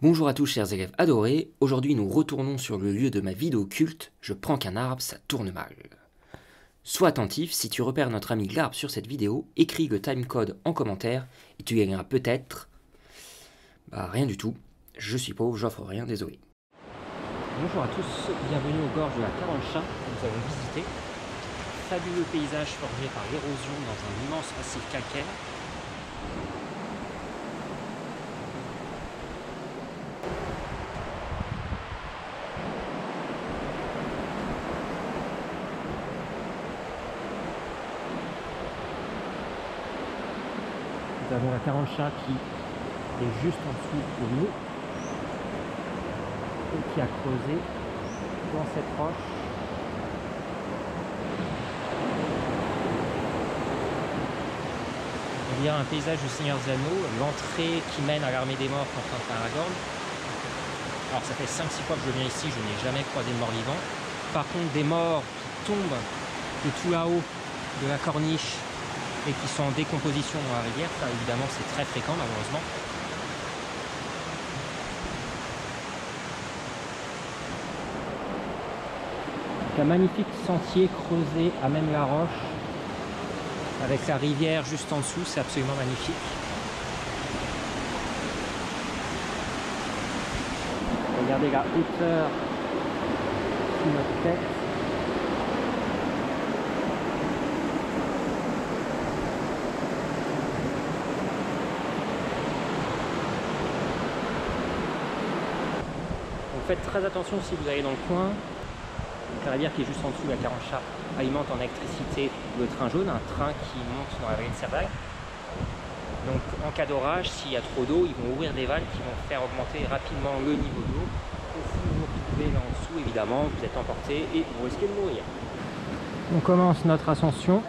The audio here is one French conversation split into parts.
Bonjour à tous chers élèves adorés, aujourd'hui nous retournons sur le lieu de ma vidéo culte, je prends qu'un arbre, ça tourne mal. Sois attentif, si tu repères notre ami l'arbre sur cette vidéo, écris le timecode en commentaire et tu gagneras peut-être... rien du tout, je suis pauvre, j'offre rien, désolé. Bonjour à tous, bienvenue aux gorges de la Carancha que nous avons visité. Fabuleux paysage forgé par l'érosion dans un immense massif calcaire. Nous avons la Carancha qui est juste en dessous de nous et qui a creusé dans cette roche on dirait un paysage du Seigneur des Anneaux, l'entrée qui mène à l'armée des morts quand on fait Aragorn. Alors ça fait 5-6 fois que je viens ici, je n'ai jamais croisé de mort vivant. Par contre des morts qui tombent de tout là-haut de la corniche et qui sont en décomposition dans la rivière, ça évidemment c'est très fréquent malheureusement. Un magnifique sentier creusé à même la roche avec la rivière juste en dessous, c'est absolument magnifique. Regardez la hauteur de notre tête. Donc faites très attention si vous allez dans le coin. La rivière qui est juste en dessous, la Carancha, alimente en électricité le train jaune, un train qui monte dans la vallée de Cerdagne. Donc en cas d'orage, s'il y a trop d'eau, ils vont ouvrir des vannes qui vont faire augmenter rapidement le niveau d'eau. Et si vous vous retrouvez là en dessous, évidemment, vous êtes emporté et vous risquez de mourir. On commence notre ascension.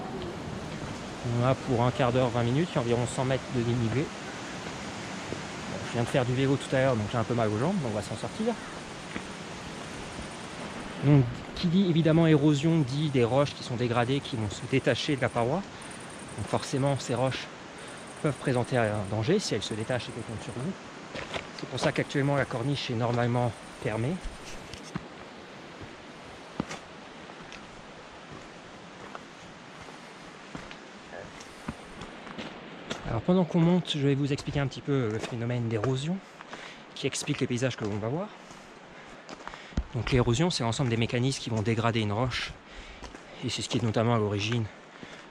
On a pour un quart d'heure, 20 minutes, il y a environ 100 mètres de dénivelé. Je viens de faire du vélo tout à l'heure, donc j'ai un peu mal aux jambes, mais on va s'en sortir. Donc, qui dit évidemment érosion dit des roches qui sont dégradées, qui vont se détacher de la paroi. Donc forcément ces roches peuvent présenter un danger si elles se détachent et qu'elles tombent sur vous. C'est pour ça qu'actuellement la corniche est normalement fermée. Alors pendant qu'on monte, je vais vous expliquer un petit peu le phénomène d'érosion qui explique les paysages que l'on va voir. Donc l'érosion, c'est l'ensemble des mécanismes qui vont dégrader une roche, et c'est ce qui est notamment à l'origine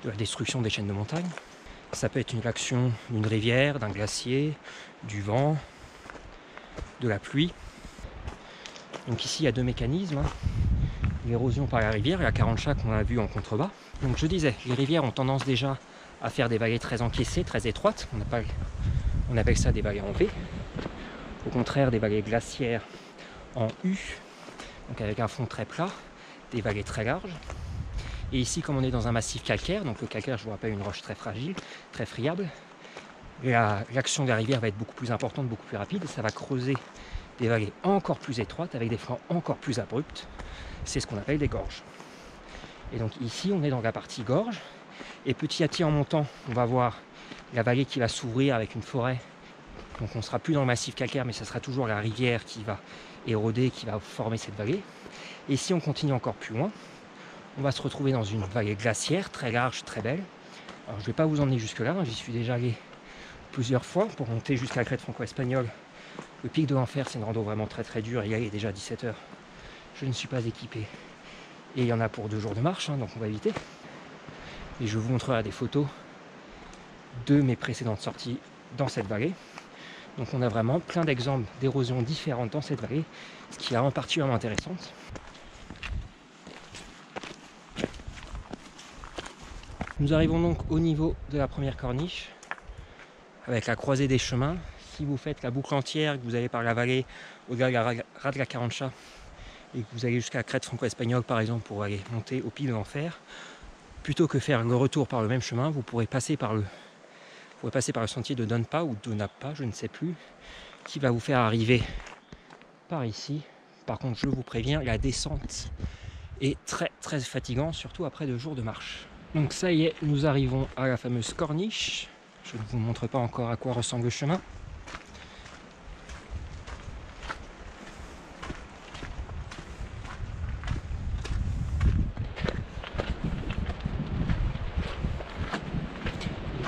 de la destruction des chaînes de montagne. Ça peut être une action d'une rivière, d'un glacier, du vent, de la pluie. Donc ici il y a deux mécanismes, l'érosion par la rivière et la Carancha qu'on a vu en contrebas. Donc je disais, les rivières ont tendance déjà à faire des vallées très encaissées, très étroites, on appelle ça des vallées en V. Au contraire des vallées glaciaires en U, donc avec un fond très plat, des vallées très larges. Et ici, comme on est dans un massif calcaire, donc le calcaire, je vous rappelle, une roche très fragile, très friable, l'action de la rivière va être beaucoup plus importante, beaucoup plus rapide, et ça va creuser des vallées encore plus étroites, avec des flancs encore plus abrupts. C'est ce qu'on appelle des gorges. Et donc ici, on est dans la partie gorge, et petit à petit en montant, on va voir la vallée qui va s'ouvrir avec une forêt. Donc on ne sera plus dans le massif calcaire, mais ce sera toujours la rivière qui va éroder, qui va former cette vallée. Et si on continue encore plus loin, on va se retrouver dans une vallée glaciaire, très large, très belle. Alors je ne vais pas vous emmener jusque là, j'y suis déjà allé plusieurs fois pour monter jusqu'à la crête franco-espagnole. Le pic de l'enfer, c'est une rando vraiment très très dure, il est déjà 17 h. Je ne suis pas équipé. Et il y en a pour 2 jours de marche, donc on va éviter. Et je vous montrerai des photos de mes précédentes sorties dans cette vallée. Donc on a vraiment plein d'exemples d'érosion différentes dans cette vallée, ce qui la rend particulièrement intéressante. Nous arrivons donc au niveau de la première corniche, avec la croisée des chemins. Si vous faites la boucle entière, que vous allez par la vallée au-delà de la rade de la Carancha, et que vous allez jusqu'à la crête franco-espagnole par exemple pour aller monter au pic de l'enfer, plutôt que faire le retour par le même chemin, vous pourrez passer par le sentier de Donpa ou de Napa, je ne sais plus, qui va vous faire arriver par ici. Par contre, je vous préviens, la descente est très très fatigante, surtout après 2 jours de marche. Donc ça y est, nous arrivons à la fameuse corniche. Je ne vous montre pas encore à quoi ressemble le chemin.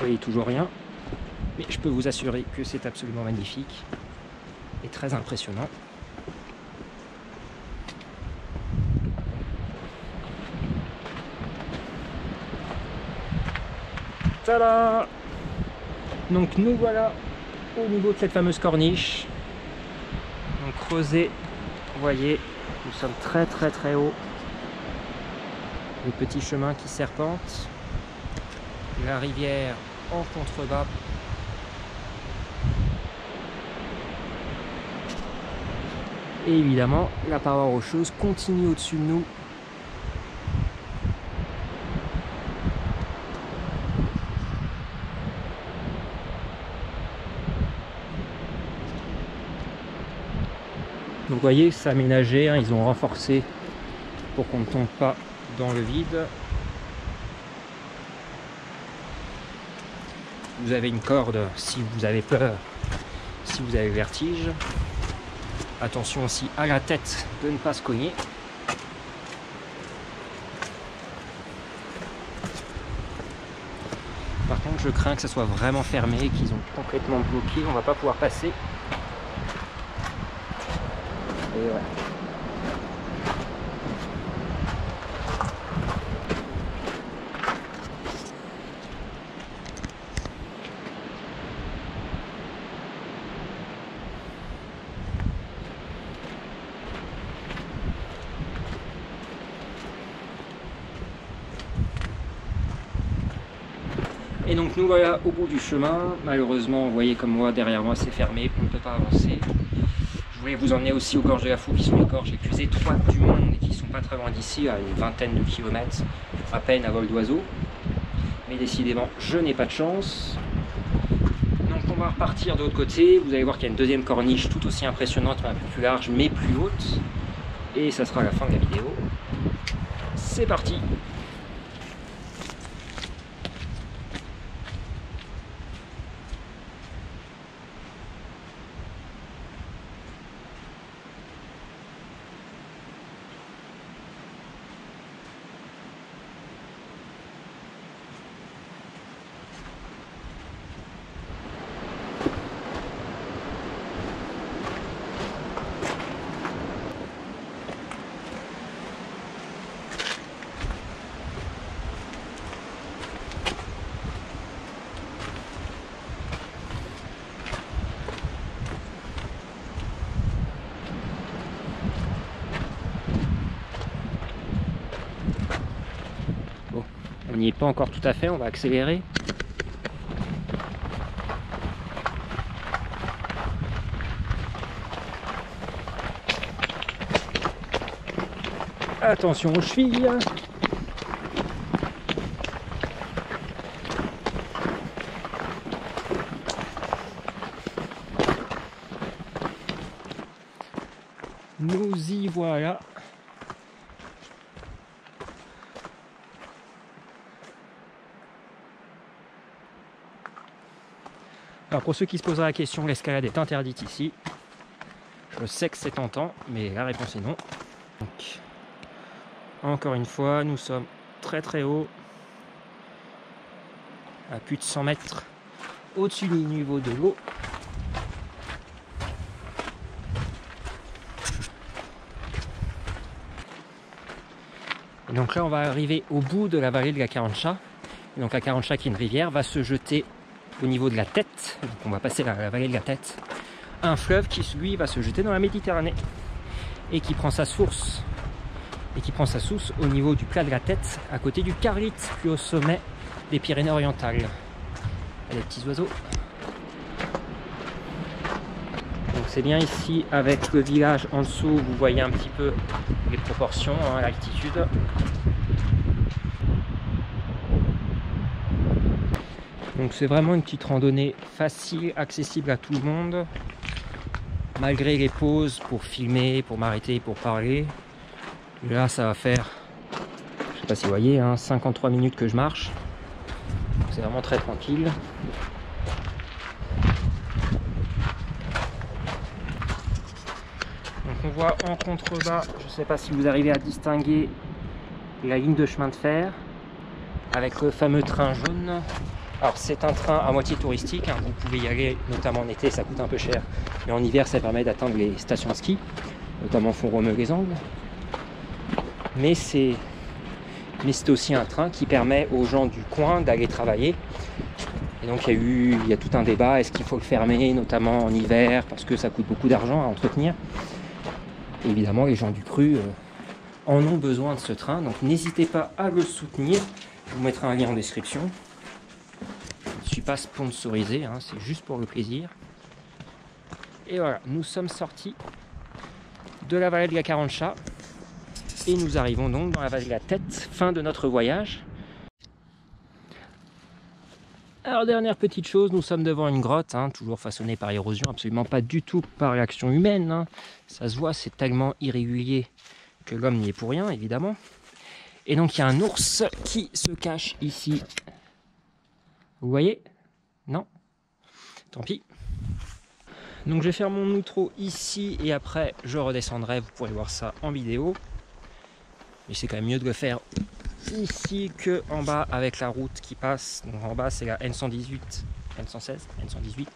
voyez toujours rien, mais je peux vous assurer que c'est absolument magnifique et très impressionnant. Tada! Donc nous voilà au niveau de cette fameuse corniche. Donc creusé, vous voyez, nous sommes très haut. Le petit chemin qui serpente. La rivière en contrebas. Et évidemment, la paroi rocheuse continue au-dessus de nous. Donc vous voyez, c'est aménagé, hein, ils ont renforcé pour qu'on ne tombe pas dans le vide. Vous avez une corde si vous avez peur, si vous avez le vertige. Attention aussi à la tête de ne pas se cogner. Par contre, je crains que ça soit vraiment fermé, qu'ils ont complètement bloqué, on va pas pouvoir passer. Et ouais. Et donc nous voilà au bout du chemin. Malheureusement, vous voyez comme moi, derrière moi c'est fermé, on ne peut pas avancer. Je voulais vous emmener aussi aux gorges de la Fou, qui sont les gorges les plus étroites du monde et qui sont pas très loin d'ici, à une vingtaine de kilomètres, à peine à vol d'oiseau. Mais décidément, je n'ai pas de chance. Donc on va repartir de l'autre côté. Vous allez voir qu'il y a une deuxième corniche tout aussi impressionnante, mais un peu plus large, mais plus haute. Et ça sera la fin de la vidéo. C'est parti! On n'y est pas encore tout à fait, on va accélérer. Attention aux chevilles. Nous y voilà. Alors pour ceux qui se poseraient la question, l'escalade est interdite ici. Je sais que c'est tentant, mais la réponse est non. Donc, encore une fois, nous sommes très haut, à plus de 100 mètres au-dessus du niveau de l'eau. Et donc là, on va arriver au bout de la vallée de la Karantcha. Et donc la Karantcha, qui est une rivière, va se jeter au niveau de la tête. Donc on va passer la vallée de la tête. Un fleuve qui, lui, va se jeter dans la Méditerranée et qui prend sa source au niveau du plat de la tête, à côté du Carlite, plus au sommet des Pyrénées-Orientales. Il y a des petits oiseaux. Donc c'est bien ici, avec le village en dessous, vous voyez un petit peu les proportions, hein, l'altitude. Donc c'est vraiment une petite randonnée facile, accessible à tout le monde. Malgré les pauses pour filmer, pour m'arrêter, pour parler. Là ça va faire, je sais pas si vous voyez, hein, 53 minutes que je marche. C'est vraiment très tranquille. Donc on voit en contrebas, je ne sais pas si vous arrivez à distinguer la ligne de chemin de fer avec le fameux train jaune Alors c'est un train à moitié touristique, hein. Vous pouvez y aller, notamment en été, ça coûte un peu cher, mais en hiver ça permet d'atteindre les stations de ski, notamment Font-Romeu-les-Angles. Mais c'est aussi un train qui permet aux gens du coin d'aller travailler. Et donc il y a tout un débat, est-ce qu'il faut le fermer, notamment en hiver, parce que ça coûte beaucoup d'argent à entretenir. Et évidemment, les gens du cru en ont besoin de ce train, donc n'hésitez pas à le soutenir. Je vous mettrai un lien en description. Je ne suis pas sponsorisé, hein, c'est juste pour le plaisir. Et voilà, nous sommes sortis de la vallée de la Carancha et nous arrivons donc dans la vallée de la Tête, fin de notre voyage. Alors dernière petite chose, nous sommes devant une grotte, hein, toujours façonnée par érosion, absolument pas du tout par l'action humaine, hein. Ça se voit, c'est tellement irrégulier que l'homme n'y est pour rien, évidemment. Et donc il y a un ours qui se cache ici. Vous voyez? Non? Tant pis. Donc je vais faire mon outro ici et après je redescendrai, vous pourrez voir ça en vidéo. Mais c'est quand même mieux de le faire ici que en bas avec la route qui passe. Donc en bas c'est la N118, N116, N118.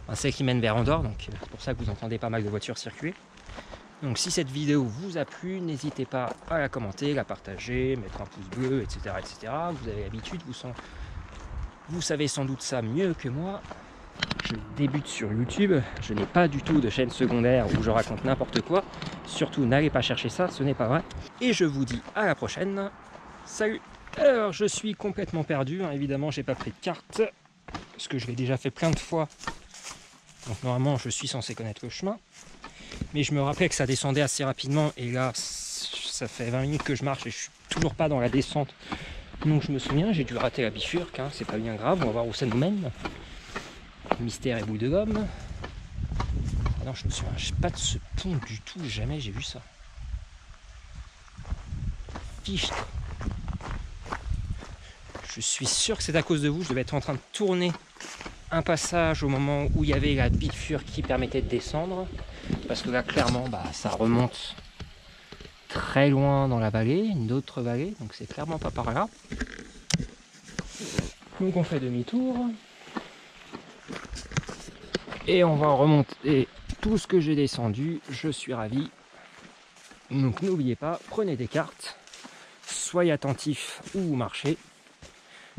Enfin, celle qui mène vers Andorre, donc c'est pour ça que vous entendez pas mal de voitures circuler. Donc si cette vidéo vous a plu, n'hésitez pas à la commenter, la partager, mettre un pouce bleu, etc. etc. Vous avez l'habitude, vous savez sans doute ça mieux que moi. Je débute sur YouTube, je n'ai pas du tout de chaîne secondaire où je raconte n'importe quoi. Surtout n'allez pas chercher ça, ce n'est pas vrai. Et je vous dis à la prochaine. Salut! Alors je suis complètement perdu, hein. Évidemment j'ai pas pris de carte, parce que je l'ai déjà fait plein de fois. Donc normalement je suis censé connaître le chemin. Mais je me rappelais que ça descendait assez rapidement et là ça fait 20 minutes que je marche et je suis toujours pas dans la descente. Donc je me souviens, j'ai dû rater la bifurque, hein. C'est pas bien grave, on va voir où ça nous mène. Mystère et bout de gomme. Ah non, je me souviens pas de ce pont du tout, jamais j'ai vu ça. Fichte. Je suis sûr que c'est à cause de vous, je devais être en train de tourner un passage au moment où il y avait la bifurque qui permettait de descendre. Parce que là, clairement, ça remonte très loin dans la vallée, une autre vallée, donc c'est clairement pas par là. Donc on fait demi-tour. Et on va remonter tout ce que j'ai descendu, je suis ravi. Donc n'oubliez pas, prenez des cartes, soyez attentifs où vous marchez.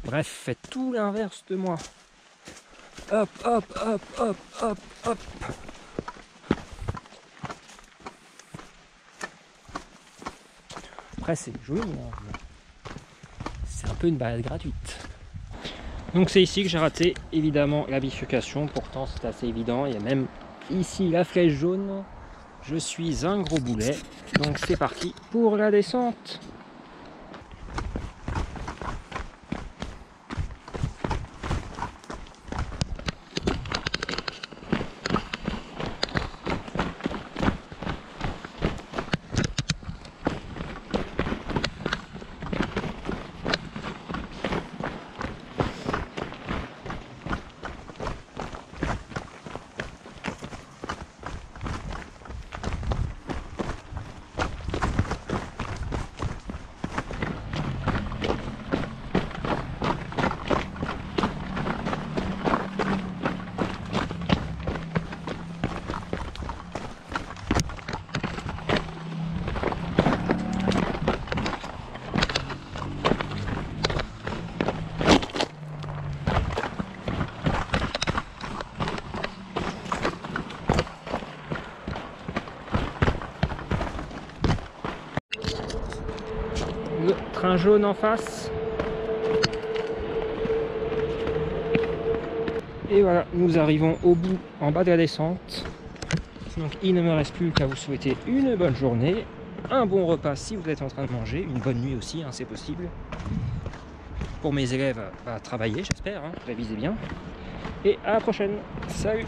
Bref, faites tout l'inverse de moi. Hop, hop, hop, hop, hop, hop. Après c'est joli, hein. C'est un peu une balade gratuite. Donc c'est ici que j'ai raté évidemment la bifurcation, pourtant c'est assez évident, il y a même ici la flèche jaune. Je suis un gros boulet, donc c'est parti pour la descente. Le train jaune en face. Et voilà, nous arrivons au bout, en bas de la descente. Donc il ne me reste plus qu'à vous souhaiter une bonne journée, un bon repas si vous êtes en train de manger, une bonne nuit aussi, hein, c'est possible. Pour mes élèves, travailler j'espère, hein, révisez bien. Et à la prochaine, salut!